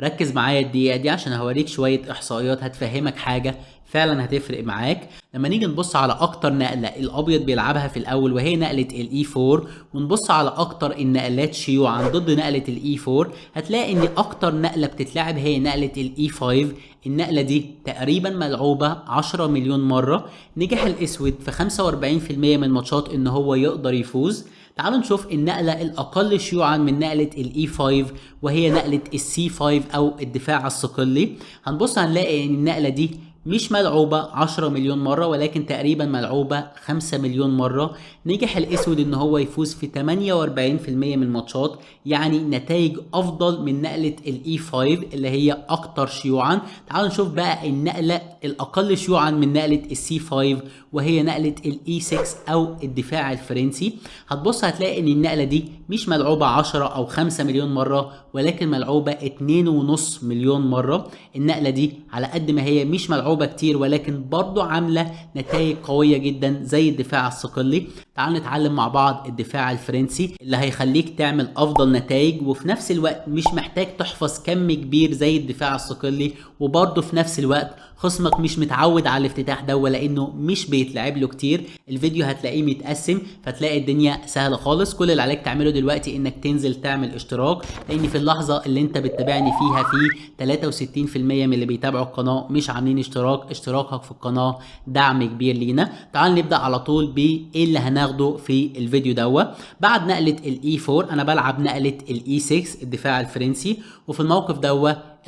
ركز معايا الدقيقة دي عشان هوريك شوية إحصائيات هتفهمك حاجة فعلا هتفرق معاك. لما نيجي نبص على أكتر نقلة الأبيض بيلعبها في الأول وهي نقلة الإي 4، ونبص على أكتر النقلات شيوعا ضد نقلة الإي 4، هتلاقي إن أكتر نقلة بتتلعب هي نقلة الإي 5. النقلة دي تقريبا ملعوبة 10 مليون مرة. نجح الأسود في 45% من الماتشات إن هو يقدر يفوز. تعالوا نشوف النقلة الأقل شيوعا من نقلة الإي 5 وهي نقلة السي 5 أو الدفاع الصقلي. هنبص هنلاقي إن النقلة دي مش ملعوبة 10 مليون مرة ولكن تقريبا ملعوبة 5 مليون مرة. نجح الأسود إن هو يفوز في 48% من الماتشات، يعني نتائج أفضل من نقلة الإي 5 اللي هي أكتر شيوعا. تعالوا نشوف بقى النقلة الأقل شيوعا من نقلة السي 5 وهي نقلة الإي 6 أو الدفاع الفرنسي. هتبص هتلاقي إن النقلة دي مش ملعوبة 10 أو 5 مليون مرة ولكن ملعوبة 2.5 مليون مرة. النقلة دي على قد ما هي مش ملعوبة كتير ولكن برضو عاملة نتائج قوية جدا زي الدفاع الصقلي. تعال نتعلم مع بعض الدفاع الفرنسي اللي هيخليك تعمل افضل نتائج وفي نفس الوقت مش محتاج تحفظ كم كبير زي الدفاع الصقلي، وبرضه في نفس الوقت خصمك مش متعود على الافتتاح ده لانه مش بيتلعب له كتير. الفيديو هتلاقيه متقسم فتلاقي الدنيا سهله خالص. كل اللي عليك تعمله دلوقتي انك تنزل تعمل اشتراك، لان في اللحظه اللي انت بتتابعني فيها في 63% من اللي بيتابعوا القناه مش عاملين اشتراك. اشتراكك في القناه دعم كبير لينا. تعال نبدا على طول بايه اللي هناخده في الفيديو بعد نقله الاي 4 انا بلعب نقله الاي 6 الدفاع الفرنسي، وفي الموقف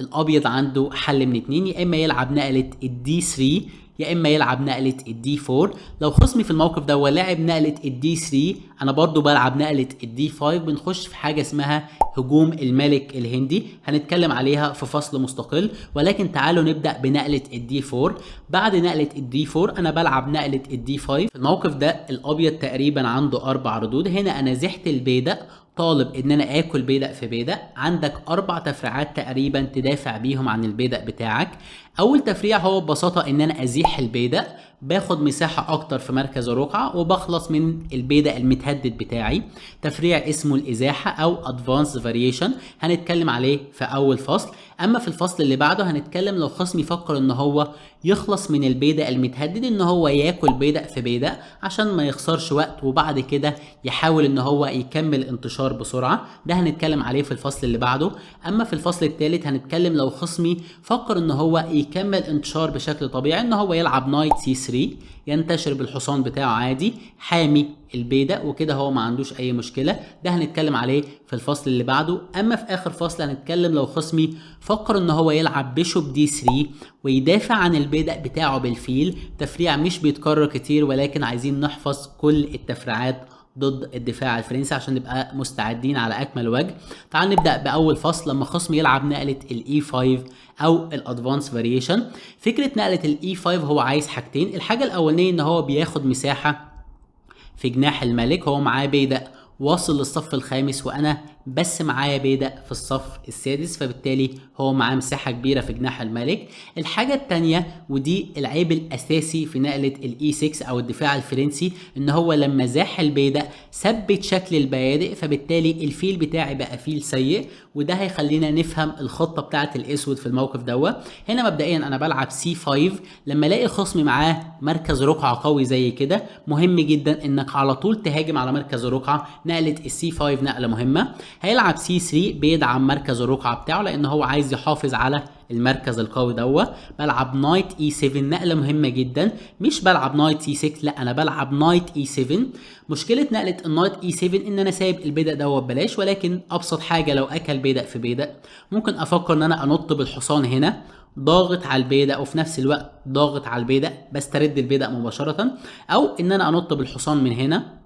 الابيض عنده حل من اتنين، يا اما يلعب نقله الدي 3 يا اما يلعب نقله الدي 4. لو خصمي في الموقف لعب نقله الدي 3 انا برضو بلعب نقله الدي 5. بنخش في حاجه اسمها هجوم الملك الهندي، هنتكلم عليها في فصل مستقل، ولكن تعالوا نبدا بنقله الدي 4. بعد نقله الدي 4 انا بلعب نقله الدي 5. في الموقف ده الابيض تقريبا عنده 4 ردود. هنا انا زحت البيدق، طالب ان انا اكل بيدق في بيدق. عندك 4 تفريعات تقريبا تدافع بيهم عن البيدق بتاعك. اول تفريع هو ببساطه ان انا ازيح البيدق، باخد مساحه اكتر في مركز الرقعه وبخلص من البيدق المتهدد بتاعي. تفريع اسمه الازاحه او ادفانس فاريشن، هنتكلم عليه في اول فصل. اما في الفصل اللي بعده هنتكلم لو خصمي يفكر ان هو يخلص من البيدق المتهدد ان هو ياكل بيدق في بيدق عشان ما يخسرش وقت وبعد كده يحاول ان هو يكمل انتشار بسرعه. ده هنتكلم عليه في الفصل اللي بعده. اما في الفصل الثالث هنتكلم لو خصمي فكر ان هو يكمل انتشار بشكل طبيعي ان هو يلعب نايت سي 3، ينتشر بالحصان بتاعه عادي حامي البيدق وكده هو ما عندوش اي مشكله. ده هنتكلم عليه في الفصل اللي بعده. اما في اخر فصل هنتكلم لو خصمي فكر ان هو يلعب بيشوب دي 3 ويدافع عن البيدق بتاعه بالفيل. تفريع مش بيتكرر كتير ولكن عايزين نحفظ كل التفريعات ضد الدفاع الفرنسي عشان نبقى مستعدين على اكمل وجه. تعال نبدا باول فصل لما خصم يلعب نقله الاي 5 او الادفانس فاريشن. فكره نقله الاي 5 هو عايز حاجتين. الحاجه الاولانيه ان هو بياخد مساحه في جناح الملك، هو معاه بيدق واصل للصف الخامس وانا بس معايا بيدق في الصف السادس، فبالتالي هو معاه مساحه كبيره في جناح الملك. الحاجه الثانيه ودي العيب الاساسي في نقله الاي 6 او الدفاع الفرنسي ان هو لما زاح البيدق ثبت شكل البيادق، فبالتالي الفيل بتاعي بقى فيل سيء، وده هيخلينا نفهم الخطه بتاعه الاسود في الموقف هنا مبدئيا انا بلعب سي 5. لما الاقي خصمي معاه مركز رقعه قوي زي كده مهم جدا انك على طول تهاجم على مركز الرقعه. نقله السي 5 نقله مهمه. هيلعب سي 3 بيدعم مركز الرقعه بتاعه لان هو عايز يحافظ على المركز القوي بلعب نايت اي 7 نقله مهمه جدا. مش بلعب نايت سي 6، لا انا بلعب نايت اي 7. مشكله نقله النايت اي 7 ان انا سايب البيدق ببلاش، ولكن ابسط حاجه لو اكل بيدق في بيدق ممكن افكر ان انا انط بالحصان هنا ضاغط على البيدق وفي نفس الوقت ضاغط على البيدق بسترد البيدق مباشره، او ان انا انط بالحصان من هنا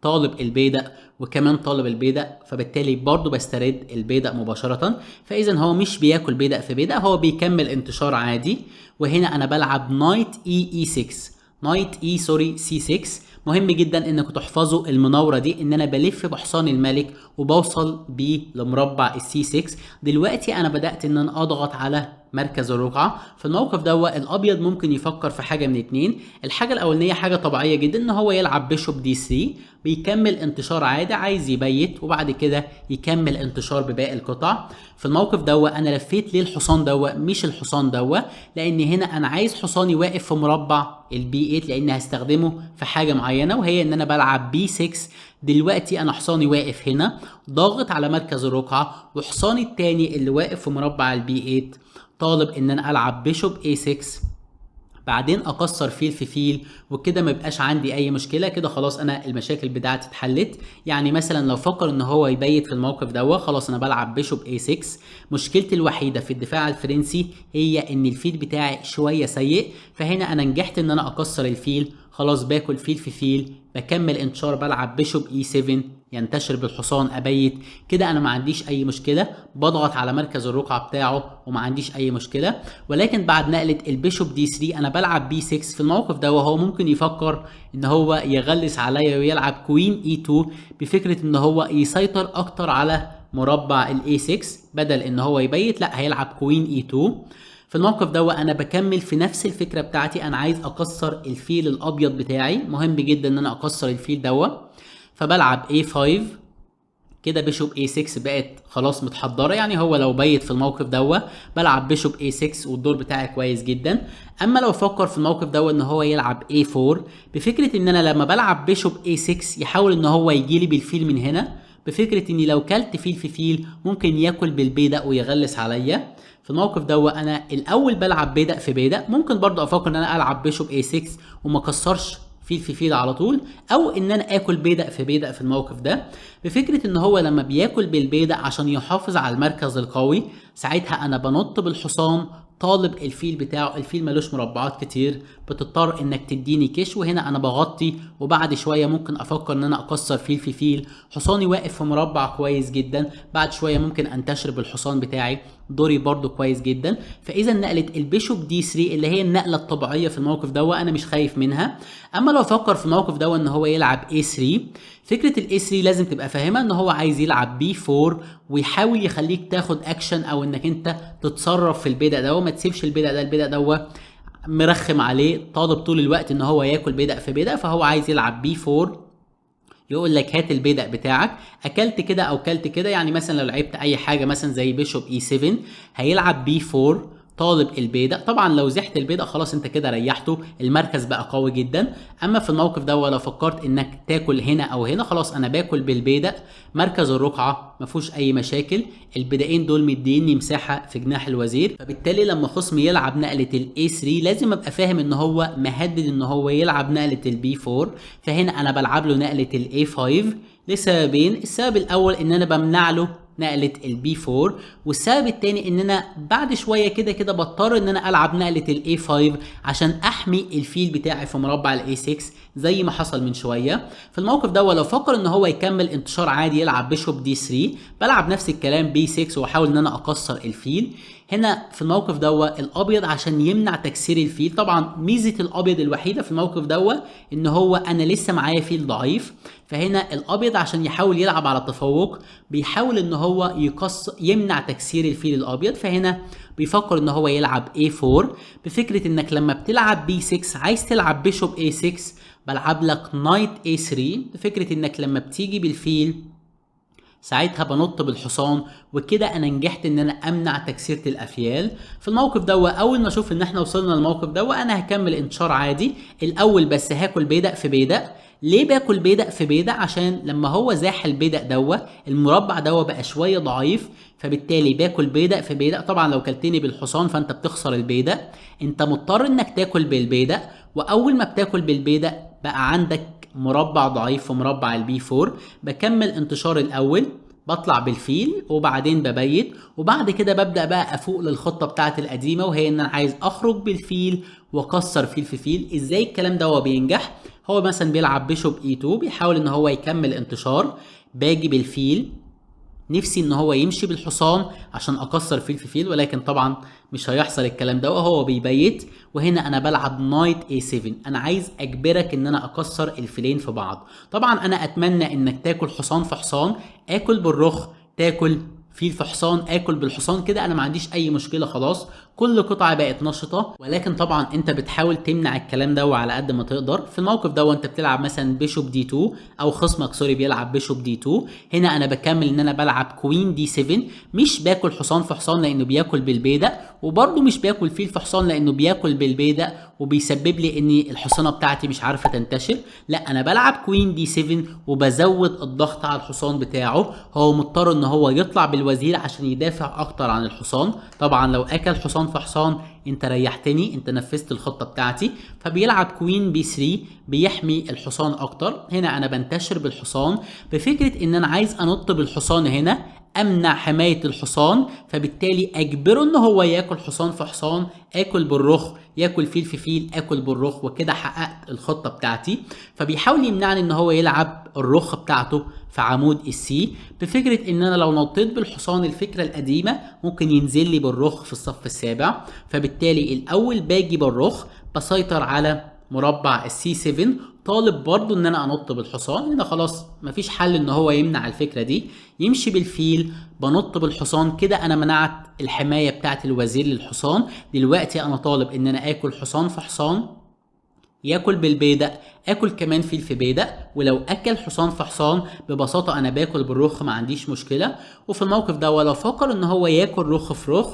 طالب البيدق وكمان طالب البيدق، فبالتالي برضو بسترد البيدق مباشرة. فإذا هو مش بياكل بيدق في بيدق، هو بيكمل انتشار عادي. وهنا أنا بلعب نايت اي 6 نايت اي سي 6. مهم جدا انكم تحفظوا المناوره دي ان انا بلف بحصان الملك وبوصل بيه لمربع السي 6. دلوقتي انا بدات ان انا اضغط على مركز الرقعة. في الموقف ده الابيض ممكن يفكر في حاجة من اتنين. الحاجة الاولانية حاجة طبيعية جدا ان هو يلعب بيشوب دي 3 بيكمل انتشار عادي، عايز يبيت وبعد كده يكمل انتشار بباقي القطع. في الموقف انا لفيت ليه الحصان مش الحصان لان هنا انا عايز حصاني واقف في مربع البي 8 لان هستخدمه في حاجة معينة، وهي ان انا بلعب بي 6. دلوقتي انا حصاني واقف هنا ضاغط على مركز الرقعة، وحصاني التاني اللي واقف في مربع البي 8 طالب ان انا العب بيشوب اي 6، بعدين اكسر فيل في فيل، وكده ما يبقاش عندي اي مشكله. كده خلاص انا المشاكل بتاعتي اتحلت. يعني مثلا لو فكر ان هو يبيت في الموقف خلاص انا بلعب بيشوب اي 6. مشكلتي الوحيده في الدفاع الفرنسي هي ان الفيل بتاعي شويه سيء، فهنا انا نجحت ان انا اكسر الفيل. خلاص باكل فيل في فيل، بكمل انتشار، بلعب بيشوب اي 7 ينتشر بالحصان ابيت. كده انا ما عنديش اي مشكله، بضغط على مركز الرقعه بتاعه وما عنديش اي مشكله. ولكن بعد نقله البيشوب دي 3 انا بلعب بي 6. في الموقف وهو ممكن يفكر ان هو يغلس عليا ويلعب كوين اي 2 بفكره ان هو يسيطر اكتر على مربع الاي 6 بدل ان هو يبيت، لا هيلعب كوين اي 2. في الموقف انا بكمل في نفس الفكره بتاعتي، انا عايز اكسر الفيل الابيض بتاعي، مهم جدا ان انا اكسر الفيل فبلعب A5. كده بيشوب A6 بقت خلاص متحضره، يعني هو لو بيت في الموقف بلعب بيشوب A6 والدور بتاعي كويس جدا. اما لو فكر في الموقف ان هو يلعب A4 بفكره ان انا لما بلعب بيشوب A6 يحاول ان هو يجيلي بالفيل من هنا، بفكره اني لو كلت فيل في فيل ممكن ياكل بالبيدق ويغلس عليا. في الموقف انا الاول بلعب بيدق في بيدق، ممكن برضو افكر ان انا العب بيشوب A6 وما كسرش فيل في فيل على طول، او ان انا اكل بيدق في بيدق في الموقف بفكره ان هو لما بياكل بالبيدق عشان يحافظ على المركز القوي، ساعتها انا بنط بالحصان طالب الفيل بتاعه. الفيل ملوش مربعات كتير، بتضطر انك تديني كش، وهنا انا بغطي وبعد شويه ممكن افكر ان انا اكسر فيل في فيل. حصاني واقف في مربع كويس جدا، بعد شويه ممكن انتشر بالحصان بتاعي، دوري برضو كويس جدا. فاذا نقله البيشوب دي 3 اللي هي النقله الطبيعيه في الموقف انا مش خايف منها. اما لو فكر في الموقف ان هو يلعب A3، فكره الاي 3 لازم تبقى فاهمها ان هو عايز يلعب بي 4 ويحاول يخليك تاخد اكشن، او انك انت تتصرف في البدأ وما تسيبش البدأ مرخم عليه، طالب طول الوقت ان هو ياكل بدأ في بدأ، فهو عايز يلعب بي 4. يقول لك هات البيدق بتاعك، اكلت كده او كلت كده. يعني مثلا لو لعبت اي حاجه مثلا زي بيشوب اي 7 هيلعب بي 4 طالب البيدق. طبعا لو زحت البيدق خلاص انت كده ريحته، المركز بقى قوي جدا. اما في الموقف لو فكرت انك تاكل هنا او هنا، خلاص انا باكل بالبيدق، مركز الرقعه ما فيهوش اي مشاكل، البيدقين دول مديني مساحه في جناح الوزير. فبالتالي لما خصمي يلعب نقله الاي 3 لازم ابقى فاهم ان هو مهدد ان هو يلعب نقله البي 4. فهنا انا بلعب له نقله الاي 5 لسببين. السبب الاول ان انا بمنع له نقله البي 4، والسبب الثاني ان انا بعد شويه كده بضطر ان انا العب نقله الاي 5 عشان احمي الفيل بتاعي في مربع الاي 6 زي ما حصل من شويه. في الموقف لو فكر ان هو يكمل انتشار عادي يلعب بيشوب دي 3، بلعب نفس الكلام بي 6 واحاول ان انا اكسر الفيل. هنا في الموقف الابيض عشان يمنع تكسير الفيل، طبعا ميزه الابيض الوحيده في الموقف ان هو انا لسه معايا فيل ضعيف، فهنا الابيض عشان يحاول يلعب على التفوق بيحاول ان هو يمنع تكسير الفيل الابيض. فهنا بيفكر ان هو يلعب A4 بفكره انك لما بتلعب B6 عايز تلعب بيشوب A6، بلعب لك نايت A3 بفكره انك لما بتيجي بالفيل ساعتها بنط بالحصان، وكده انا نجحت ان انا امنع تكسيره الافيال. في الموقف اول ما اشوف ان احنا وصلنا للموقف انا هكمل انتشار عادي الاول، بس هاكل بيدق في بيدق. ليه باكل بيدق في بيدق؟ عشان لما هو زاح البيدق المربع بقى شويه ضعيف، فبالتالي باكل بيدق في بيدق. طبعا لو كلتني بالحصان فانت بتخسر البيدق، انت مضطر انك تاكل بالبيدق، واول ما بتاكل بالبيدق بقى عندك مربع ضعيف في مربع البي 4. بكمل انتشار الاول، بطلع بالفيل وبعدين ببيت، وبعد كده ببدأ بقى افوق للخطة بتاعت القديمة، وهي ان انا عايز اخرج بالفيل واكسر فيل في فيل. ازاي الكلام ده بينجح؟ هو مثلا بيلعب بيشوب اي 2 بيحاول ان هو يكمل انتشار، باجي بالفيل، نفسي ان هو يمشي بالحصان عشان اكسر فيل في فيل، ولكن طبعا مش هيحصل الكلام ده وهو بيبيت. وهنا انا بلعب نايت A7، انا عايز اجبرك ان انا اكسر الفيلين في بعض. طبعا انا اتمنى انك تاكل حصان في حصان، اكل بالرخ تاكل فيل في حصان اكل بالحصان، كده انا ما عنديش اي مشكله، خلاص كل قطعه بقت نشطه. ولكن طبعا انت بتحاول تمنع الكلام ده وعلى قد ما تقدر. في الموقف ده وانت بتلعب مثلا بيشوب دي 2 او خصمك سوري بيلعب بيشوب دي 2، هنا انا بكمل ان انا بلعب كوين دي 7، مش باكل حصان في حصان لانه بياكل بالبيدق، وبرده مش باكل فيل في حصان لانه بياكل بالبيدق وبيسبب لي ان الحصانه بتاعتي مش عارفه تنتشر. لا، انا بلعب كوين دي 7 وبزود الضغط على الحصان بتاعه، هو مضطر ان هو يطلع بالوزير عشان يدافع اكتر عن الحصان. طبعا لو اكل حصان في حصان انت ريحتني، انت نفذت الخطه بتاعتي. فبيلعب كوين بي 3 بيحمي الحصان اكتر. هنا انا بنتشر بالحصان بفكره ان انا عايز انط بالحصان، هنا امنع حمايه الحصان، فبالتالي اجبره ان هو ياكل حصان في حصان، اكل بالرخ، ياكل فيل في فيل، اكل بالرخ، وكده حققت الخطه بتاعتي. فبيحاول يمنعني ان هو يلعب الرخ بتاعته في عمود السي بفكره ان انا لو نطيت بالحصان الفكره القديمه ممكن ينزل لي بالرخ في الصف السابع. فبالتالي الاول باجي بالرخ بسيطر على مربع السي 7، طالب برضو ان انا انط بالحصان. هنا خلاص مفيش حل ان هو يمنع الفكره دي، يمشي بالفيل، بنط بالحصان، كده انا منعت الحمايه بتاعت الوزير للحصان. دلوقتي انا طالب ان انا اكل حصان في حصان، ياكل بالبيدق، اكل كمان فيل في بيدق، ولو اكل حصان في حصان ببساطه انا باكل بالرخ ما عنديش مشكله. وفي الموقف ده ولو فكر ان هو ياكل رخ في رخ،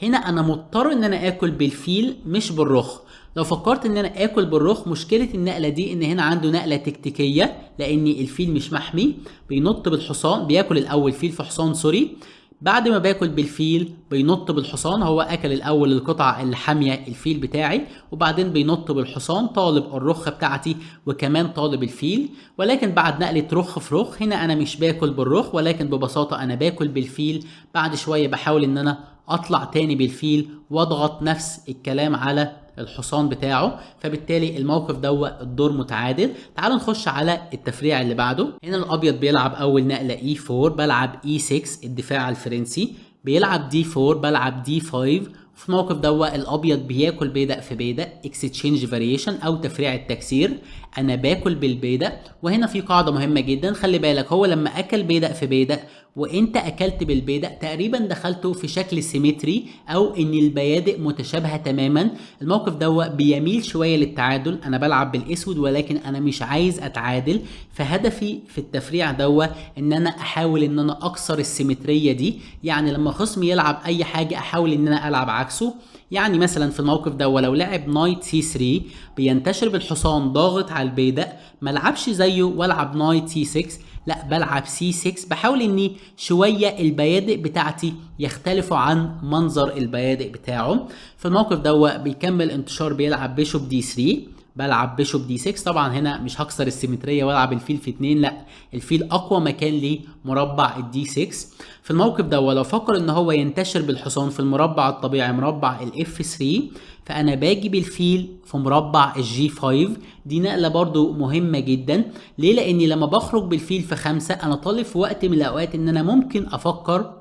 هنا انا مضطر ان انا اكل بالفيل مش بالرخ. لو فكرت ان انا اكل بالرخ، مشكله النقله دي ان هنا عنده نقله تكتيكيه لان الفيل مش محمي، بينط بالحصان، بياكل الاول فيل في حصان سوري، بعد ما باكل بالفيل بينط بالحصان. هو اكل الاول القطعه اللي حاميه الفيل بتاعي، وبعدين بينط بالحصان طالب الرخ بتاعتي وكمان طالب الفيل. ولكن بعد نقله رخ في رخ، هنا انا مش باكل بالرخ ولكن ببساطه انا باكل بالفيل. بعد شويه بحاول ان انا اطلع تاني بالفيل واضغط نفس الكلام على الحصان بتاعه. فبالتالي الموقف ده الدور متعادل. تعال نخش على التفريع اللي بعده. هنا الابيض بيلعب اول نقله اي 4، بلعب اي 6 الدفاع الفرنسي، بيلعب دي 4 بلعب دي 5. في الموقف ده الابيض بياكل بيدق في بيدق، اكستشينج فاريشن او تفريع التكسير، انا باكل بالبيدق. وهنا في قاعده مهمه جدا، خلي بالك هو لما اكل بيدق في بيدق وانت اكلت بالبيدق تقريبا دخلته في شكل سيمتري او ان البيادق متشابهه تماما. الموقف ده بيميل شويه للتعادل، انا بلعب بالاسود ولكن انا مش عايز اتعادل، فهدفي في التفريع ده ان انا احاول ان انا اكسر السيمتريه دي. يعني لما خصمي يلعب اي حاجه احاول ان انا العب عكسه. يعني مثلا في الموقف ده لو لعب نايت سي 3 بينتشر بالحصان ضاغط على البيدق، ما العبش زيه والعب نايت سي 6، لا بلعب سي 6، بحاول اني شويه البيادق بتاعتي يختلفوا عن منظر البيادق بتاعه. في الموقف ده بيكمل انتشار، بيلعب بيشوب دي 3 بلعب بيشوب دي 6. طبعا هنا مش هكسر السيمتريه والعب الفيل في 2، لا الفيل اقوى مكان ليه مربع الدي 6. في الموقف ده لو فكر ان هو ينتشر بالحصان في المربع الطبيعي مربع الاف 3، فانا باجي بالفيل في مربع الجي 5. دي نقله برضو مهمه جدا، ليه؟ لاني لما بخرج بالفيل في 5 انا طالب في وقت من الاوقات ان انا ممكن افكر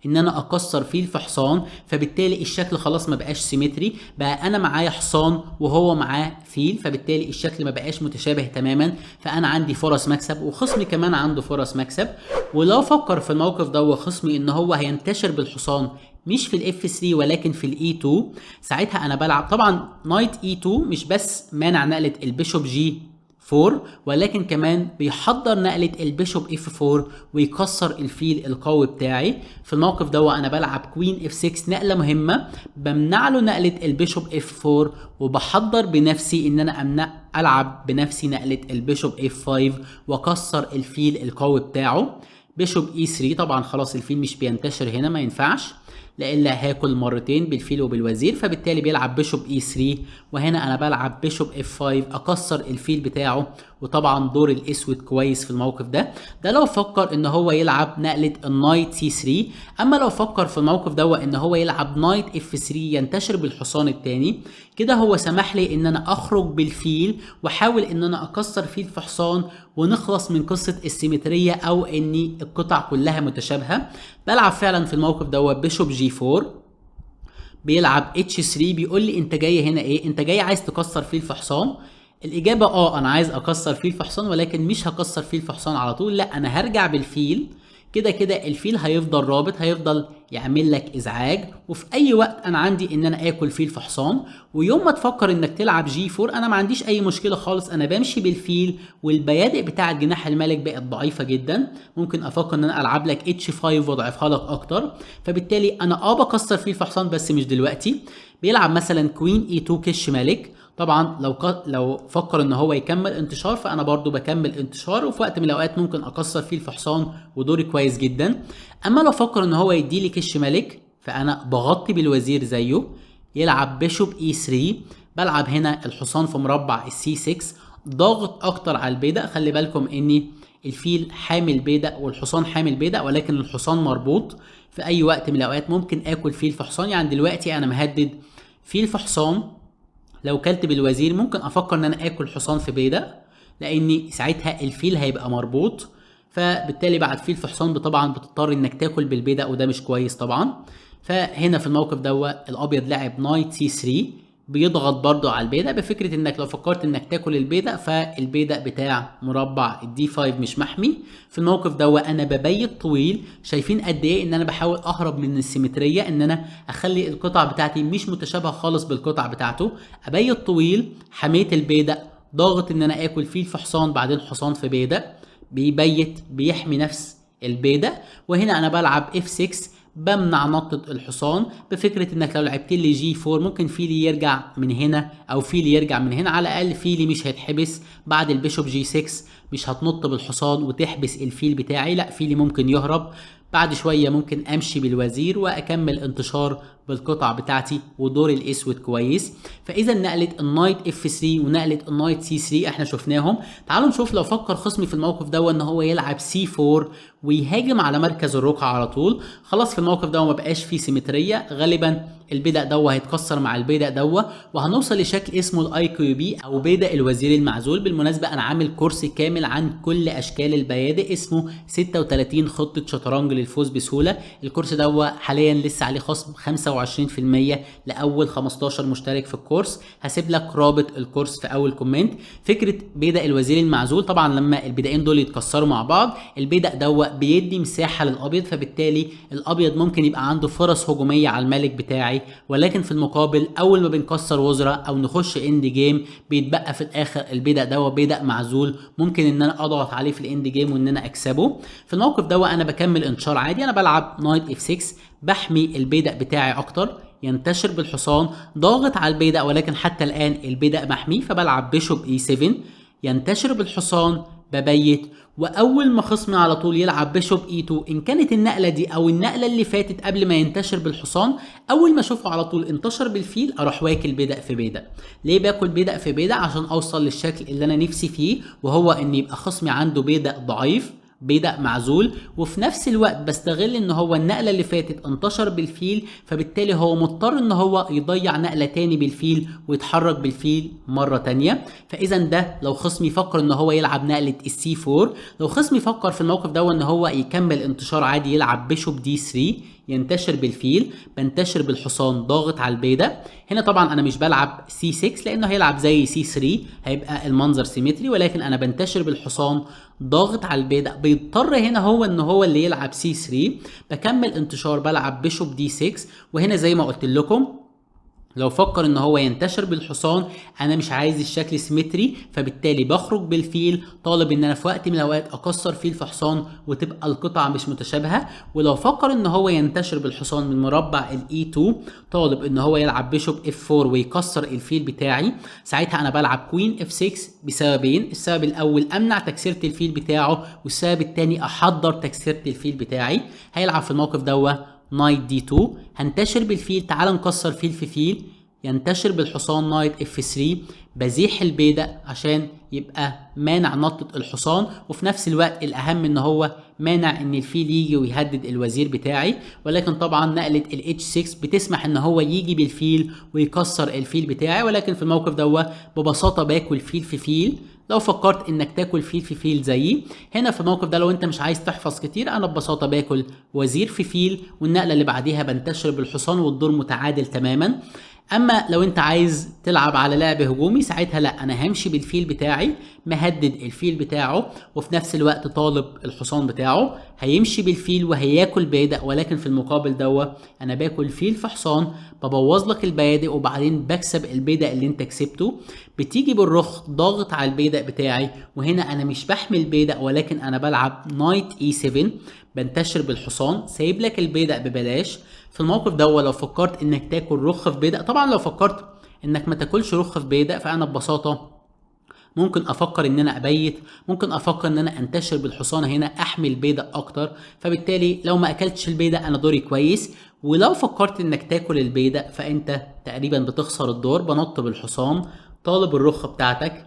ان انا اكسر فيل في حصان، فبالتالي الشكل خلاص ما بقاش سيمتري، بقى انا معايا حصان وهو معاه فيل، فبالتالي الشكل ما بقاش متشابه تماما، فانا عندي فرص مكسب وخصمي كمان عنده فرص مكسب. ولو فكر في الموقف ده خصمي ان هو هينتشر بالحصان مش في الاف 3 ولكن في الاي 2، ساعتها انا بلعب طبعا نايت اي 2، مش بس مانع نقله البيشوب جي 4 ولكن كمان بيحضر نقلة البيشوب اف 4 ويكسر الفيل القوي بتاعي. في الموقف ده انا بلعب كوين اف 6 نقلة مهمة، بمنع له نقلة البيشوب اف 4 وبحضر بنفسي ان انا العب بنفسي نقلة البيشوب اف 5 واكسر الفيل القوي بتاعه. بيشوب اي 3 طبعا خلاص الفيل مش بينتشر هنا، ما ينفعش لإلا هاكل مرتين بالفيل وبالوزير، فبالتالي بيلعب بيشوب اي 3 وهنا انا بلعب بيشوب اف 5 اكسر الفيل بتاعه. وطبعا دور الاسود كويس في الموقف ده لو فكر ان هو يلعب نقله النايت سي 3. اما لو فكر في الموقف ده ان هو يلعب نايت اف 3 ينتشر بالحصان الثاني، كده هو سمح لي ان انا اخرج بالفيل واحاول ان انا اكسر فيل في حصان ونخلص من قصه السيمتريه او ان القطع كلها متشابهه. بلعب فعلا في الموقف ده بيشوب جي 4 بيلعب اتش 3. بيقول لي انت جاي هنا ايه؟ انت جاي عايز تكسر فيل في حصان؟ الاجابه انا عايز اكسر فيل في حصان، ولكن مش هكسر فيل في حصان على طول، لا انا هرجع بالفيل كده كده الفيل هيفضل رابط، هيفضل يعمل لك ازعاج، وفي اي وقت انا عندي ان انا اكل فيل في حصان. ويوم ما تفكر انك تلعب جي 4 انا ما عنديش اي مشكله خالص، انا بمشي بالفيل والبيادق بتاعه جناح الملك بقت ضعيفه جدا، ممكن افكر ان انا العب لك اتش 5 واضعفها لك اكتر. فبالتالي انا بكسر فيل في حصان بس مش دلوقتي. بيلعب مثلا كوين اي 2 كش ملك، طبعا لو فكر ان هو يكمل انتشار فانا برضو بكمل انتشار، وفي وقت من الاوقات ممكن اكسر فيه الحصان ودوري كويس جدا. اما لو فكر ان هو يدي لي كش ملك فانا بغطي بالوزير زيه. يلعب بيشوب اي 3، بلعب هنا الحصان في مربع السي 6، ضاغط اكتر على البيدق. خلي بالكم ان الفيل حامل بيدق والحصان حامل بيدق، ولكن الحصان مربوط، في اي وقت من الاوقات ممكن اكل فيل في حصان. يعني دلوقتي انا مهدد فيل في حصان، لو كلت بالوزير ممكن افكر ان انا اكل حصان في بيدق، لاني ساعتها الفيل هيبقى مربوط، فبالتالي بعد فيل في حصان طبعا بتضطر انك تاكل بالبيدق وده مش كويس طبعا. فهنا في الموقف دوت الابيض لعب نايت سي 3، بيضغط برضو على البيدق بفكره انك لو فكرت انك تاكل البيدق فالبيدق بتاع مربع الدي 5 مش محمي. في الموقف دوت انا ببيت طويل، شايفين قد ايه ان انا بحاول اهرب من السيمتريه، ان انا اخلي القطع بتاعتي مش متشابهه خالص بالقطع بتاعته. ابيت طويل، حميت البيدق، ضاغط ان انا اكل فيل في حصان بعدين حصان في بيدق، بيبيت بيحمي نفس البيدق. وهنا انا بلعب اف 6، بمنع نطة الحصان بفكرة انك لو لعبت لي جي 4 ممكن فيلي يرجع من هنا او فيلي يرجع من هنا، على الاقل فيلي مش هيتحبس بعد البيشوب جي 6، مش هتنط بالحصان وتحبس الفيل بتاعي، لا فيلي ممكن يهرب. بعد شوية ممكن امشي بالوزير واكمل انتشار بالقطع بتاعتي ودور الاسود كويس. فاذا نقلة النايت اف 3 ونقلة النايت سي 3 احنا شفناهم. تعالوا نشوف لو فكر خصمي في الموقف ده ان هو يلعب سي 4 ويهاجم على مركز الرقعة على طول. خلاص في الموقف ده ما بقاش فيه سيمترية، غالبا البيدق ده هيتكسر مع البيدق ده، وهنوصل لشكل اسمه الاي كيو بي او بيدق الوزير المعزول. بالمناسبة انا عامل كورس كامل عن كل اشكال البيادق اسمه 36 خطة شطرنج للفوز بسهولة. الكورس ده حاليا لسه عليه خصم 25% لاول 15 مشترك في الكورس، هسيب لك رابط الكورس في اول كومنت. فكرة بيدق الوزير المعزول طبعا لما البيدقين دول يتكسروا مع بعض البيدق ده بيدي مساحة للابيض، فبالتالي الابيض ممكن يبقى عنده فرص هجومية على الملك بتاعي، ولكن في المقابل اول ما بنكسر وزراء او نخش اند جيم بيتبقى في الاخر البيدق ده بيدق معزول، ممكن ان انا اضغط عليه في الاند جيم وان انا اكسبه. في الموقف ده انا بكمل انتشار عادي، انا بلعب نايت اف 6، بحمي البيدق بتاعي اكتر، ينتشر بالحصان، ضاغط على البيدق ولكن حتى الان البيدق محمي، فبلعب بيشوب اي 7، ينتشر بالحصان، ببيت. واول ما خصمي على طول يلعب بيشوب اي 2، ان كانت النقله دي او النقله اللي فاتت قبل ما ينتشر بالحصان، اول ما اشوفه على طول انتشر بالفيل اروح واكل بيدق في بيدق. ليه باكل بيدق في بيدق؟ عشان اوصل للشكل اللي انا نفسي فيه، وهو ان يبقى خصمي عنده بيدق ضعيف، بيدق معزول، وفي نفس الوقت بستغل ان هو النقله اللي فاتت انتشر بالفيل، فبالتالي هو مضطر ان هو يضيع نقله تاني بالفيل ويتحرك بالفيل مره تانيه. فاذا ده لو خصمي فكر ان هو يلعب نقله السي 4، لو خصمي فكر في الموقف ده ان هو يكمل انتشار عادي يلعب بيشوب دي 3 ينتشر بالفيل، بنتشر بالحصان ضاغط على البيدق. هنا طبعا انا مش بلعب سي 6 لانه هيلعب زي سي 3 هيبقى المنظر سيمتري، ولكن انا بنتشر بالحصان ضاغط على البيدق، بيضطر هنا هو ان هو اللي يلعب سي 3. بكمل انتشار بلعب بيشوب دي 6، وهنا زي ما قلت لكم لو فكر ان هو ينتشر بالحصان انا مش عايز الشكل سيمتري، فبالتالي بخرج بالفيل طالب ان انا في وقت من الاوقات اكسر فيل في حصان وتبقى القطع مش متشابهه. ولو فكر ان هو ينتشر بالحصان من مربع الاي 2 طالب ان هو يلعب بيشوب اف 4 ويكسر الفيل بتاعي، ساعتها انا بلعب كوين اف 6 بسببين. السبب الاول امنع تكسيره الفيل بتاعه، والسبب الثاني احضر تكسيره الفيل بتاعي. هيلعب في الموقف نايت دي 2، هنتشر بالفيل، تعال نكسر فيل في فيل، ينتشر بالحصان نايت اف 3، بزيح البيدق عشان يبقى مانع نطة الحصان، وفي نفس الوقت الاهم ان هو مانع ان الفيل يجي ويهدد الوزير بتاعي. ولكن طبعا نقلة الاتش 6 بتسمح ان هو يجي بالفيل ويكسر الفيل بتاعي، ولكن في الموقف ده ببساطة باكل فيل في فيل. لو فكرت انك تاكل فيل في فيل زيي هنا في الموقف ده، لو انت مش عايز تحفظ كتير، انا ببساطه باكل وزير في فيل والنقله اللي بعديها بنتشر بالحصان والدور متعادل تماما. اما لو انت عايز تلعب على لعب هجومي ساعتها لا، انا همشي بالفيل بتاعي مهدد الفيل بتاعه وفي نفس الوقت طالب الحصان بتاعه، هيمشي بالفيل وهياكل بادئ، ولكن في المقابل انا باكل فيل في حصان، ببوظ لك البيادق وبعدين بكسب البيدق اللي انت كسبته. بتيجي بالرخ ضاغط على البيدق بتاعي، وهنا انا مش بحمي البيدق ولكن انا بلعب نايت اي 7، بنتشر بالحصان، سايب لك البيدق ببلاش. في الموقف لو فكرت انك تاكل رخ في بيدق، طبعا لو فكرت انك ما تاكلش رخ في بيدق فانا ببساطه ممكن افكر ان انا ابيت، ممكن افكر ان انا انتشر بالحصان هنا احمي البيدق اكتر، فبالتالي لو ما اكلتش البيدق انا دوري كويس. ولو فكرت انك تاكل البيدق فانت تقريبا بتخسر الدور. بنط بالحصان، طالب الرخ بتاعتك،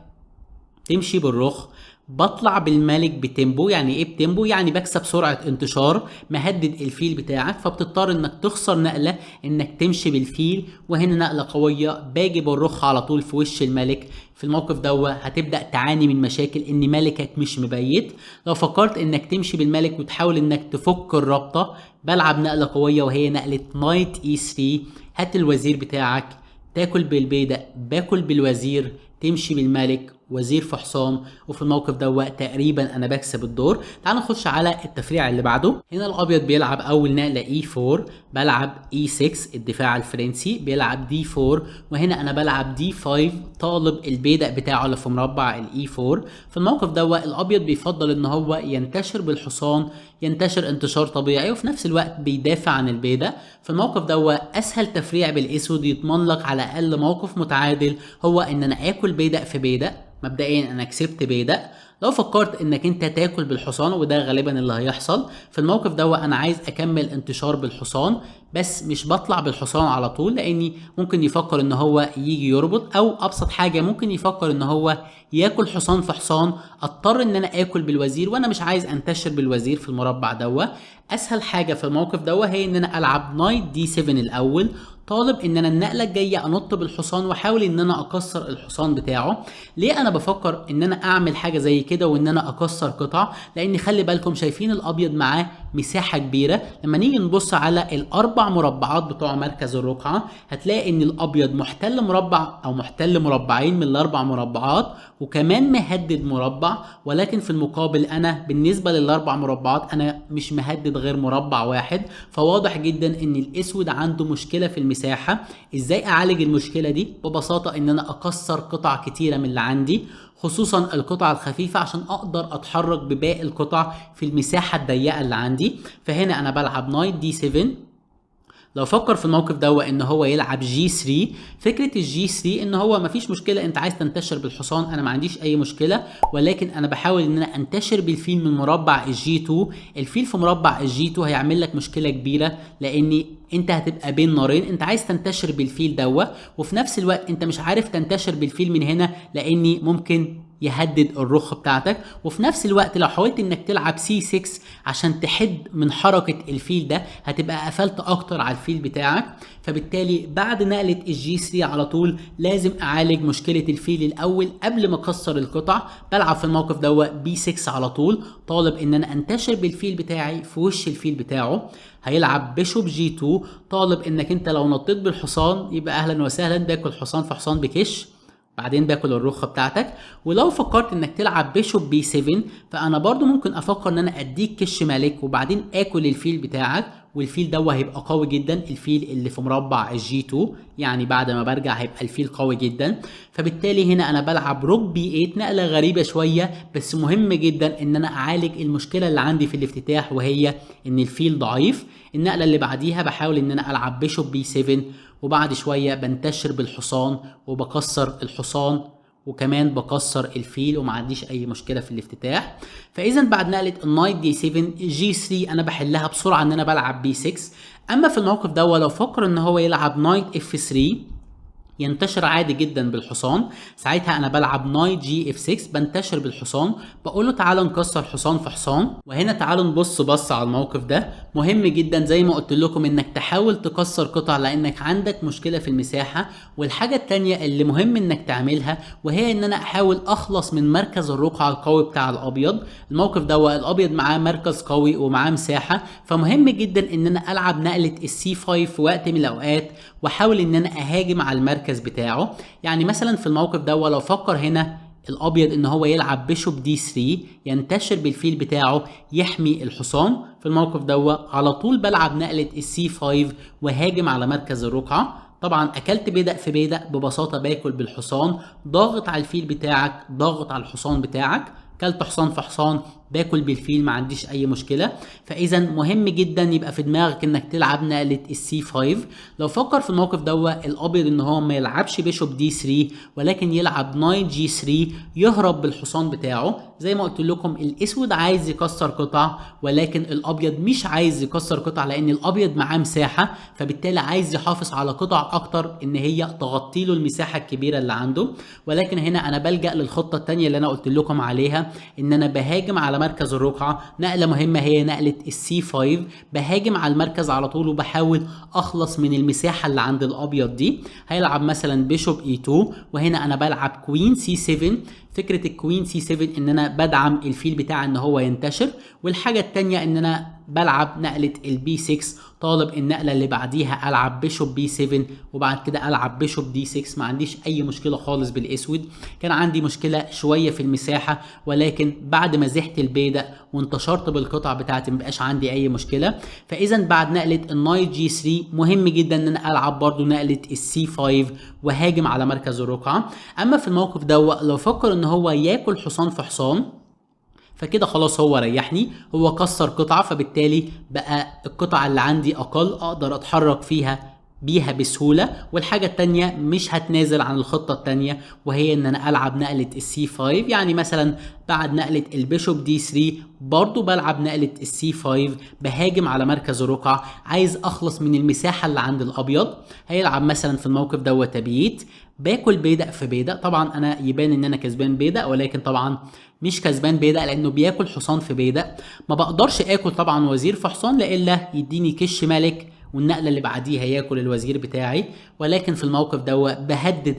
تمشي بالرخ، بطلع بالملك بتيمبو. يعني ايه بتيمبو؟ يعني بكسب سرعة انتشار، مهدد الفيل بتاعك، فبتضطر انك تخسر نقلة انك تمشي بالفيل، وهنا نقلة قوية باجي بالرخ على طول في وش الملك. في الموقف هتبدأ تعاني من مشاكل ان ملكك مش مبيت. لو فكرت انك تمشي بالملك وتحاول انك تفك الرابطة، بلعب نقلة قوية وهي نقلة نايت اي 3. هات الوزير بتاعك، تاكل بالبيدق، باكل بالوزير، تمشي بالملك، وزير في حصان، وفي الموقف تقريبا انا بكسب الدور. تعال نخش على التفريع اللي بعده. هنا الابيض بيلعب اول نقله اي 4، بلعب اي 6 الدفاع الفرنسي، بيلعب دي 4، وهنا انا بلعب دي 5 طالب البيدق بتاعه اللي في مربع الاي 4. في الموقف الابيض بيفضل ان هو ينتشر بالحصان، ينتشر انتشار طبيعي وفي نفس الوقت بيدافع عن البيدق. في الموقف اسهل تفريع بالاسود يضمن لك على الاقل موقف متعادل، هو ان انا اكل بيدق في بيدق. مبدئيا انا كسبت بيدق. لو فكرت انك انت تاكل بالحصان، وده غالبا اللي هيحصل، في الموقف انا عايز اكمل انتشار بالحصان، بس مش بطلع بالحصان على طول لاني ممكن يفكر ان هو يجي يربط، او ابسط حاجه ممكن يفكر ان هو ياكل حصان في حصان، اضطر ان انا اكل بالوزير وانا مش عايز انتشر بالوزير في المربع اسهل حاجه في الموقف هي ان انا العب نايت دي 7 الاول، طالب ان انا النقله الجايه انط بالحصان واحاول ان انا اكسر الحصان بتاعه. ليه انا بفكر ان انا اعمل حاجه زي كده وان انا اكسر قطع؟ لان خلي بالكم شايفين الابيض معاه مساحه كبيره. لما نيجي نبص على الاربع مربعات بتوع مركز الرقعه هتلاقي ان الابيض محتل مربع او محتل مربعين من الاربع مربعات، وكمان مهدد مربع، ولكن في المقابل انا بالنسبه للاربع مربعات انا مش مهدد غير مربع واحد. فواضح جدا ان الاسود عنده مشكله في المساحه. ازاي اعالج المشكله دي؟ ببساطه ان انا اكسر قطع كتيره من اللي عندي، خصوصا القطع الخفيفه، عشان اقدر اتحرك بباقي القطع في المساحه الضيقه اللي عندي. فهنا انا بلعب نايت دي 7. لو فكر في الموقف ان هو يلعب جي 3، فكره الجي 3 ان هو مفيش مشكله انت عايز تنتشر بالحصان، انا ما عنديش اي مشكله، ولكن انا بحاول ان انا انتشر بالفيل من مربع الجي 2. الفيل في مربع الجي 2 هيعمل لك مشكله كبيره، لان انت هتبقى بين نارين، انت عايز تنتشر بالفيل وفي نفس الوقت انت مش عارف تنتشر بالفيل من هنا لاني ممكن يهدد الرخ بتاعتك. وفي نفس الوقت لو حاولت انك تلعب سي 6 عشان تحد من حركة الفيل هتبقى قفلت اكتر على الفيل بتاعك. فبالتالي بعد نقلة الجي 3 على طول لازم اعالج مشكلة الفيل الاول قبل ما اكسر القطع. بلعب في الموقف بي 6 على طول، طالب ان انا انتشر بالفيل بتاعي في وش الفيل بتاعه. هيلعب بيشوب جي 2، طالب انك انت لو نطيت بالحصان يبقى اهلا وسهلا، باكل حصان في حصان بكش، بعدين باكل الرخه بتاعتك. ولو فكرت انك تلعب بيشوب بي 7 فانا برضو ممكن افكر ان انا اديك كش ملك وبعدين اكل الفيل بتاعك، والفيل هيبقى قوي جدا، الفيل اللي في مربع الجي 2، يعني بعد ما برجع هيبقى الفيل قوي جدا. فبالتالي هنا انا بلعب روك بي 8، نقله غريبه شويه بس مهم جدا ان انا اعالج المشكله اللي عندي في الافتتاح وهي ان الفيل ضعيف. النقله اللي بعديها بحاول ان انا العب بيشوب بي 7، وبعد شويه بنتشر بالحصان وبكسر الحصان وكمان بكسر الفيل وما عنديش اي مشكله في الافتتاح. فاذا بعد نقله النايت دي 7 جي 3 انا بحلها بسرعه ان انا بلعب بي 6. اما في الموقف لو فكر ان هو يلعب نايت اف 3 ينتشر عادي جدا بالحصان، ساعتها انا بلعب نايت جي اف 6، بنتشر بالحصان، بقول له تعالى نكسر حصان في حصان. وهنا تعالوا نبص على الموقف مهم جدا زي ما قلت لكم انك تحاول تكسر قطع لانك عندك مشكله في المساحه. والحاجه الثانيه اللي مهم انك تعملها وهي ان انا احاول اخلص من مركز الرقعه القوي بتاع الابيض. الموقف الابيض معاه مركز قوي ومعاه مساحه، فمهم جدا ان انا العب نقله السي 5 في وقت من الاوقات واحاول ان انا اهاجم على المركز بتاعه. يعني مثلا في الموقف لو فكر هنا الابيض ان هو يلعب بيشوب دي 3 ينتشر بالفيل بتاعه يحمي الحصان. في الموقف على طول بلعب نقلة السي 5 وهاجم على مركز الرقعة. طبعا اكلت بيدق في بيدق، ببساطة باكل بالحصان، ضاغط على الفيل بتاعك، ضاغط على الحصان بتاعك، كلت حصان في حصان، باكل بالفيل، ما عنديش اي مشكله. فاذا مهم جدا يبقى في دماغك انك تلعب نقله السي 5. لو فكر في الموقف الابيض ان هو ما يلعبش بيشوب دي 3 ولكن يلعب نايت جي 3 يهرب بالحصان بتاعه. زي ما قلت لكم الاسود عايز يكسر قطع ولكن الابيض مش عايز يكسر قطع، لان الابيض معاه مساحه، فبالتالي عايز يحافظ على قطع اكتر ان هي تغطي له المساحه الكبيره اللي عنده. ولكن هنا انا بلجأ للخطه الثانيه اللي انا قلت لكم عليها، ان انا بهاجم على مركز الرقعة. نقلة مهمة هي نقلة السي 5، بهاجم على المركز على طول وبحاول اخلص من المساحة اللي عند الابيض دي. هيلعب مثلا بيشوب اي 2 وهنا انا بلعب كوين سي 7. فكرة الكوين سي 7 ان انا بدعم الفيل بتاعي ان هو ينتشر. والحاجة التانية ان انا بلعب نقلة البي 6، طالب النقلة اللي بعديها العب بيشوب بي 7 وبعد كده العب بيشوب دي 6. ما عنديش اي مشكلة خالص بالاسود، كان عندي مشكلة شوية في المساحة ولكن بعد ما زحت البيدق وانتشرت بالقطع بتاعتي مبقاش عندي اي مشكلة. فاذا بعد نقلة النايت جي 3 مهم جدا ان انا العب برضو نقلة السي 5 وهاجم على مركز الرقعة. اما في الموقف لو فكر ان هو ياكل حصان في حصان فكده خلاص هو ريحني، هو كسر قطعة، فبالتالي بقى القطعة اللي عندي اقل اقدر اتحرك بيها بسهولة. والحاجة التانية مش هتنازل عن الخطة التانية وهي ان انا العب نقلة السي 5. يعني مثلا بعد نقلة البيشوب دي 3 برضو بلعب نقلة السي 5، بهاجم على مركز الرقعة، عايز اخلص من المساحة اللي عند الابيض. هيلعب مثلا في الموقف تبييت، باكل بيدق في بيدق. طبعا انا يبان ان انا كسبان بيدق ولكن طبعا مش كسبان بيدق لانه بياكل حصان في بيدق. ما بقدرش اكل طبعا وزير في حصان لإلا يديني كش ملك والنقله اللي بعديها ياكل الوزير بتاعي. ولكن في الموقف بهدد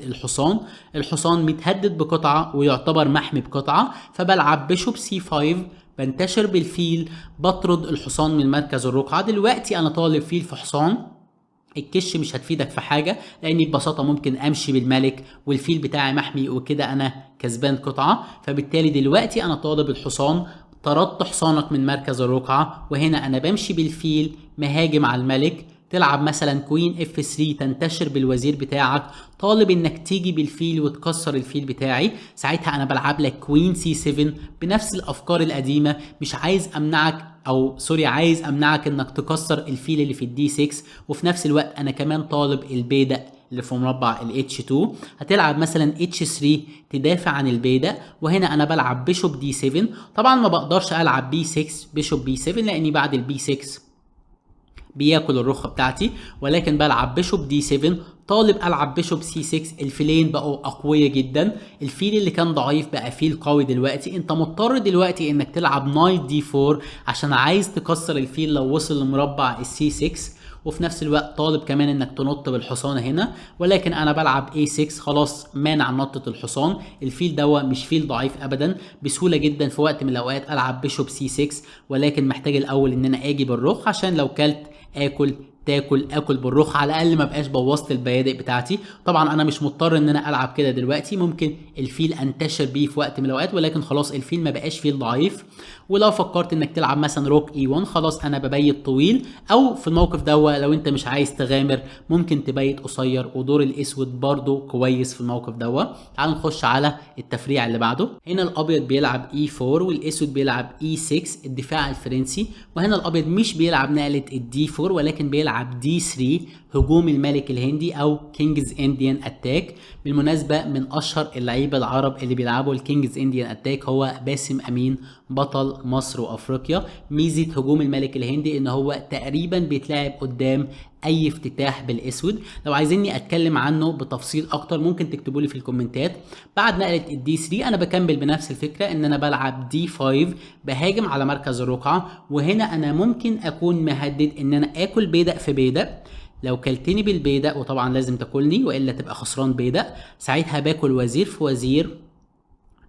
الحصان متهدد بقطعه ويعتبر محمي بقطعه، فبلعب بيشوب سي 5، بنتشر بالفيل، بطرد الحصان من مركز الرقعه. دلوقتي انا طالب فيل في حصان، الكش مش هتفيدك في حاجه لاني ببساطه ممكن امشي بالملك والفيل بتاعي محمي وكده انا كسبان قطعه. فبالتالي دلوقتي انا طالب الحصان، طردت حصانك من مركز الرقعة وهنا انا بمشي بالفيل مهاجم على الملك. تلعب مثلا كوين اف 3 تنتشر بالوزير بتاعك، طالب انك تيجي بالفيل وتكسر الفيل بتاعي. ساعتها انا بلعب لك كوين سي 7 بنفس الافكار القديمة، مش عايز امنعك عايز امنعك انك تكسر الفيل اللي في الدي 6 وفي نفس الوقت انا كمان طالب البيدق اللي في مربع ال H2. هتلعب مثلا H3 تدافع عن البيدق وهنا انا بلعب بيشوب دي 7. طبعا ما بقدرش العب بي 6 بيشوب بي 7 لاني بعد البي 6 بياكل الرخة بتاعتي، ولكن بلعب بيشوب دي 7، طالب العب بيشوب سي 6. الفيلين بقوا اقوياء جدا، الفيل اللي كان ضعيف بقى فيل قوي. دلوقتي انت مضطر دلوقتي انك تلعب نايت دي 4 عشان عايز تكسر الفيل لو وصل لمربع السي 6، وفي نفس الوقت طالب كمان انك تنط بالحصان هنا. ولكن انا بلعب A6 خلاص مانع نطة الحصان. الفيل مش فيل ضعيف ابدا، بسهولة جدا في وقت من الاوقات العب بيشوب C6، ولكن محتاج الاول ان انا اجي بالرخ عشان لو كلت اكل بالرخ على الاقل ما بقاش بوظت البيادق بتاعتي. طبعا انا مش مضطر ان انا العب كده دلوقتي، ممكن الفيل انتشر بيه في وقت من الاوقات ولكن خلاص الفيل ما بقاش فيل ضعيف. ولو فكرت انك تلعب مثلا روك E1 خلاص انا ببيت طويل، او في الموقف لو انت مش عايز تغامر ممكن تبيت قصير، ودور الاسود برضو كويس في الموقف تعال نخش على التفريع اللي بعده. هنا الابيض بيلعب E4 والاسود بيلعب E6 الدفاع الفرنسي، وهنا الابيض مش بيلعب نقلة الدي 4 ولكن بيلعب دي 3 هجوم الملك الهندي او كينجز انديان اتاك. بالمناسبة من اشهر اللعيبة العرب اللي بيلعبوا الكينجز انديان اتاك هو باسم امين بطل مصر وافريقيا. ميزة هجوم الملك الهندي ان هو تقريبا بيتلعب قدام اي افتتاح بالاسود. لو عايزيني اتكلم عنه بتفصيل اكتر ممكن تكتبوا لي في الكومنتات. بعد نقلة الدي 3 انا بكمل بنفس الفكرة ان انا بلعب دي 5 بهاجم على مركز الرقعة، وهنا انا ممكن اكون مهدد ان انا اكل بيدق في بيدق. لو كلتني بالبيدق وطبعا لازم تاكلني والا تبقى خسران بيدق، ساعتها باكل وزير في وزير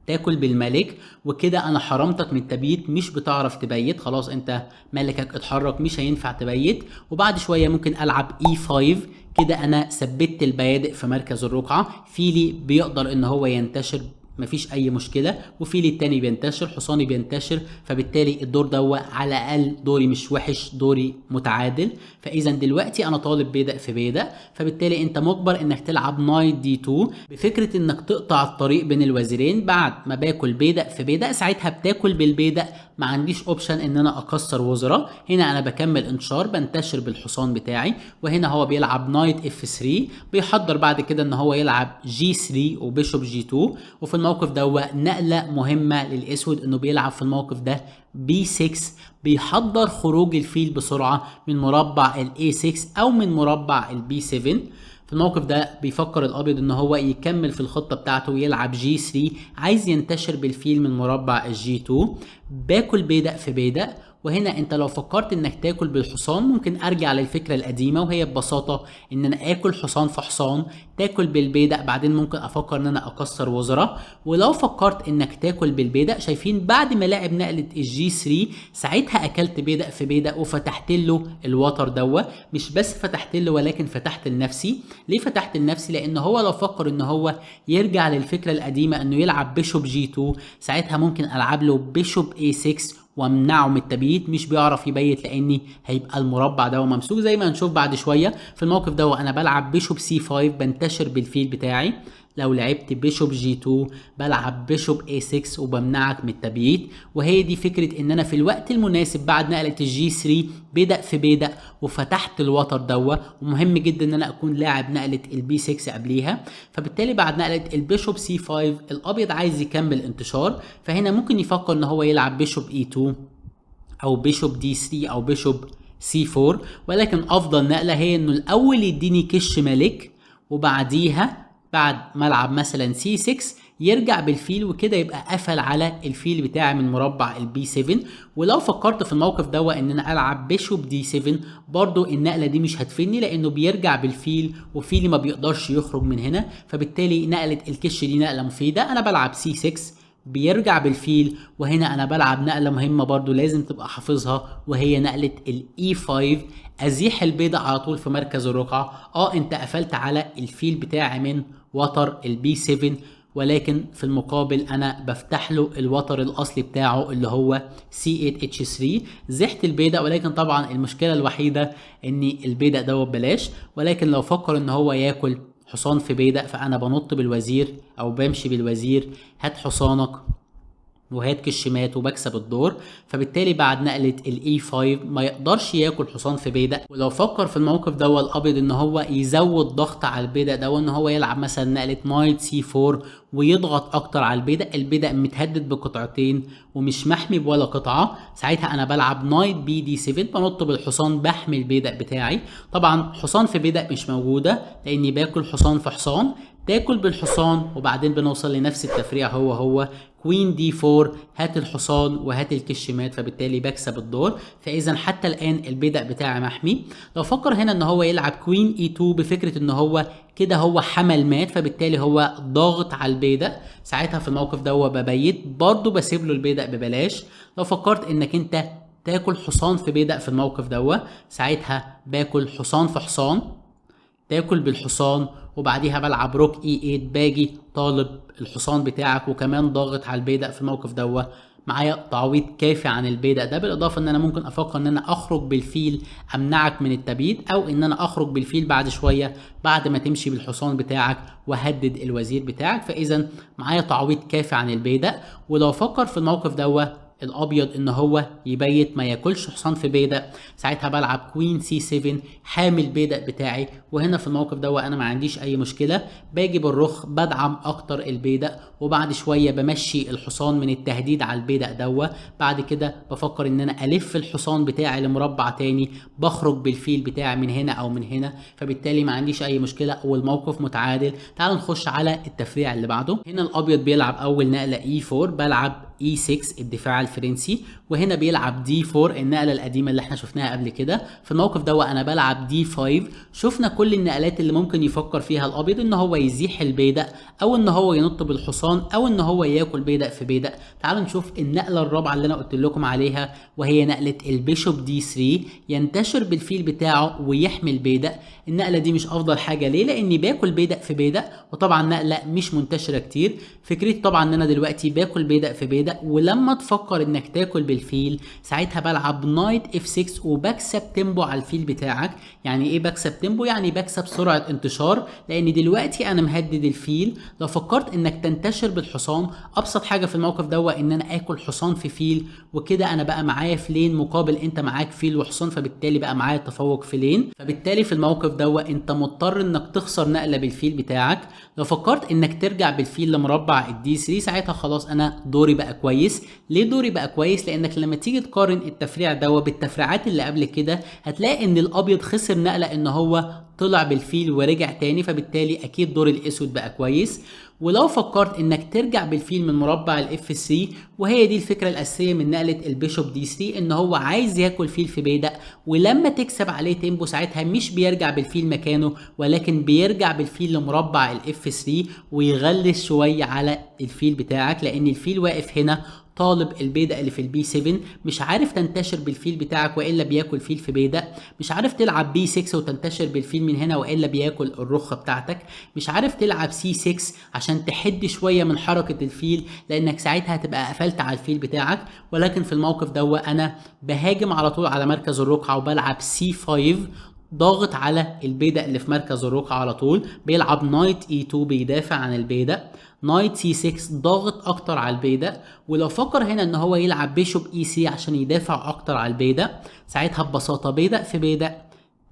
تاكل بالملك، وكده انا حرمتك من التبييت، مش بتعرف تبيت خلاص انت ملكك اتحرك مش هينفع تبيت. وبعد شويه ممكن العب E5 كده انا ثبت البيادق في مركز الرقعه. فيلي بيقدر ان هو ينتشر مفيش اي مشكله، وفيلي التاني بينتشر، حصاني بينتشر، فبالتالي الدور دوا على الاقل دوري مش وحش، دوري متعادل. فاذا دلوقتي انا طالب بيدق في بيدق، فبالتالي انت مجبر انك تلعب نايت دي 2 بفكره انك تقطع الطريق بين الوزيرين. بعد ما باكل بيدق في بيدق ساعتها بتاكل بالبيدق، ما عنديش اوبشن ان انا اكسر وزراء. هنا انا بكمل انشار، بنتشر بالحصان بتاعي، وهنا هو بيلعب نايت اف 3، بيحضر بعد كده ان هو يلعب جي 3 وبيشوب جي 2. وفي الموقف ده نقله مهمه للاسود انه بيلعب في الموقف ده بي 6، بيحضر خروج الفيل بسرعه من مربع الاي 6 او من مربع البي 7. في الموقف ده بيفكر الابيض ان هو يكمل في الخطه بتاعته ويلعب جي 3، عايز ينتشر بالفيل من مربع الجي 2. باكل بيدق في بيدق، وهنا انت لو فكرت انك تاكل بالحصان ممكن ارجع للفكره القديمه، وهي ببساطه ان انا اكل حصان في حصان، تاكل بالبيدق، بعدين ممكن افكر ان انا اكسر وزراء. ولو فكرت انك تاكل بالبيدق، شايفين بعد ما لعب نقله الجي 3 ساعتها اكلت بيدق في بيدق وفتحت له الوتر دوا. مش بس فتحت له ولكن فتحت لنفسي. ليه فتحت لنفسي؟ لان هو لو فكر ان هو يرجع للفكره القديمه انه يلعب بيشوب جي 2، ساعتها ممكن العب له بيشوب اي 6 وامنعه من التبييت. مش بيعرف يبيت لاني هيبقى المربع ده ممسوك زي ما هنشوف بعد شويه. في الموقف ده انا بلعب بيشوب سي 5، بنتشر بالفيل بتاعي. لو لعبت بيشوب جي 2 بلعب بيشوب اي 6 وبمنعك من التبييت. وهي دي فكره ان انا في الوقت المناسب بعد نقله الجي 3 بدأ في بدأ وفتحت الوتر دوا. ومهم جدا ان انا اكون لاعب نقله البي 6 قبليها. فبالتالي بعد نقله البيشوب سي 5 الابيض عايز يكمل انتشار، فهنا ممكن يفكر ان هو يلعب بيشوب اي 2 او بيشوب دي 3 او بيشوب سي 4. ولكن افضل نقله هي انه الاول يديني كش ملك، وبعديها بعد ما العب مثلا سي 6 يرجع بالفيل، وكده يبقى قفل على الفيل بتاعي من مربع البي 7. ولو فكرت في الموقف ده ان انا العب بيشوب دي 7 برضو النقله دي مش هتفيدني، لانه بيرجع بالفيل وفيلي ما بيقدرش يخرج من هنا. فبالتالي نقله الكش دي نقله مفيده. انا بلعب سي 6 بيرجع بالفيل، وهنا انا بلعب نقله مهمه برضو لازم تبقى حافظها، وهي نقله الاي 5. ازيح البيضة على طول في مركز الرقعه. انت قفلت على الفيل بتاعي من وتر البي 7، ولكن في المقابل انا بفتح له الوتر الاصلي بتاعه اللي هو C8H3. زحت البيدق، ولكن طبعا المشكله الوحيده ان البيدق ده ببلاش. ولكن لو فكر ان هو ياكل حصان في بيدق، فانا بنط بالوزير او بمشي بالوزير، هات حصانك وهات كشمات وبكسب الدور. فبالتالي بعد نقله الاي 5 ما يقدرش ياكل حصان في بيدق. ولو فكر في الموقف ده الابيض ان هو يزود ضغط على البيدق ده، ان هو يلعب مثلا نقله نايت سي 4 ويضغط اكتر على البيدق، البيدق متهدد بقطعتين ومش محمي بولا قطعه، ساعتها انا بلعب نايت بي دي 7، بنط بالحصان بحمي البيدق بتاعي. طبعا حصان في بيدق مش موجوده لاني باكل حصان في حصان، تاكل بالحصان وبعدين بنوصل لنفس التفريع هو كوين دي 4، هات الحصان وهات الكشمات، فبالتالي بكسب الدور. فاذا حتى الان البيدق بتاعي محمي. لو فكر هنا ان هو يلعب كوين اي 2 بفكره ان هو كده هو حمل مات، فبالتالي هو ضاغط على البيدق، ساعتها في الموقف ده ببيت برضه بسيب له البيدق ببلاش. لو فكرت انك انت تاكل حصان في بيدق في الموقف ده، ساعتها باكل حصان في حصان، تاكل بالحصان وبعديها بلعب روك اي 8، باجي طالب الحصان بتاعك وكمان ضاغط على البيدق. في الموقف ده معايا تعويض كافي عن البيدق ده، بالاضافه ان انا ممكن افكر ان انا اخرج بالفيل امنعك من التبييت، او ان انا اخرج بالفيل بعد شويه بعد ما تمشي بالحصان بتاعك وهدد الوزير بتاعك. فاذا معايا تعويض كافي عن البيدق. ولو فكر في الموقف ده الابيض ان هو يبيت ما ياكلش حصان في بيدق، ساعتها بلعب كوين سي 7 حامي البيدق بتاعي. وهنا في الموقف ده انا ما عنديش اي مشكله، باجي بالرخ بدعم اكتر البيدق، وبعد شويه بمشي الحصان من التهديد على البيدق ده. بعد كده بفكر ان انا الف الحصان بتاعي لمربع تاني، بخرج بالفيل بتاعي من هنا او من هنا، فبالتالي ما عنديش اي مشكله والموقف متعادل. تعال نخش على التفريع اللي بعده. هنا الابيض بيلعب اول نقله اي 4، بلعب E6 الدفاع الفرنسي، وهنا بيلعب D4 النقله القديمه اللي احنا شفناها قبل كده. في الموقف ده انا بلعب D5. شفنا كل النقلات اللي ممكن يفكر فيها الابيض، ان هو يزيح البيدق او ان هو ينط بالحصان او ان هو ياكل بيدق في بيدق. تعالوا نشوف النقله الرابعه اللي انا قلت لكم عليها، وهي نقله البيشوب D3 ينتشر بالفيل بتاعه ويحمي البيدق. النقله دي مش افضل حاجه ليه؟ لاني باكل بيدق في بيدق، وطبعا نقله مش منتشره كتير. فكرتي طبعا ان انا دلوقتي باكل بيدق في بيدق، ولما تفكر انك تاكل بالفيل ساعتها بلعب نايت F6 وبكسب تيمبو على الفيل بتاعك. يعني ايه بكسب تيمبو؟ يعني بكسب سرعه انتشار، لان دلوقتي انا مهدد الفيل. لو فكرت انك تنتشر بالحصان، ابسط حاجه في الموقف ده ان انا اكل حصان في فيل، وكده انا بقى معايا فيلين مقابل انت معاك فيل وحصان، فبالتالي بقى معايا تفوق فيلين. فبالتالي في الموقف ده انت مضطر انك تخسر نقله بالفيل بتاعك. لو فكرت انك ترجع بالفيل لمربع الدي 3 ساعتها خلاص انا دوري بقى كويس. ليه دوري بقى كويس؟ لانك لما تيجي تقارن التفريع بالتفريعات اللي قبل كده هتلاقي ان الابيض خسر نقله ان هو طلع بالفيل ورجع تاني، فبالتالي اكيد دور الاسود بقى كويس. ولو فكرت انك ترجع بالفيل من مربع الاف 3، وهي دي الفكره الاساسيه من نقله البيشوب دي 3، ان هو عايز ياكل فيل في بيدق، ولما تكسب عليه تيمبو ساعتها مش بيرجع بالفيل مكانه، ولكن بيرجع بالفيل لمربع الاف 3 ويغلس شويه على الفيل بتاعك، لان الفيل واقف هنا طالب البيدق اللي في البي 7، مش عارف تنتشر بالفيل بتاعك والا بياكل فيل في بيدق، مش عارف تلعب بي 6 وتنتشر بالفيل من هنا والا بياكل الرخه بتاعتك، مش عارف تلعب سي 6 عشان تحد شويه من حركه الفيل لانك ساعتها هتبقى قفلت على الفيل بتاعك. ولكن في الموقف ده انا بهاجم على طول على مركز الرقعه وبلعب سي 5 ضاغط على البيدق اللي في مركز الرقعه على طول. بيلعب نايت اي 2 بيدافع عن البيدق، نايت سي 6 ضاغط اكتر على البيدق. ولو فكر هنا ان هو يلعب بيشوب اي سي عشان يدافع اكتر على البيدق، ساعتها ببساطه بيدق في بيدق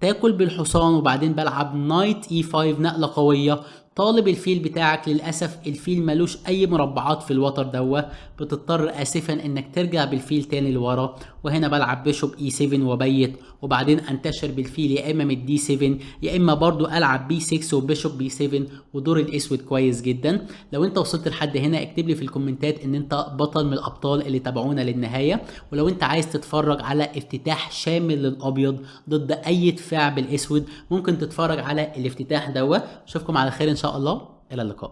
تاكل بالحصان، وبعدين بلعب نايت اي 5 نقله قويه طالب الفيل بتاعك. للاسف الفيل ملوش اي مربعات في الوتر بتضطر اسفا انك ترجع بالفيل تاني لورا. وهنا بلعب بيشوب اي 7 وبيت، وبعدين انتشر بالفيل يا اما من دي 7 يا اما برضو العب بي 6 وبيشوب بي 7 ودور الاسود كويس جدا. لو انت وصلت لحد هنا اكتب لي في الكومنتات ان انت بطل من الابطال اللي تابعونا للنهايه. ولو انت عايز تتفرج على افتتاح شامل للابيض ضد اي دفاع بالاسود، ممكن تتفرج على الافتتاح اشوفكم على خير ان شاء الله. الى اللقاء.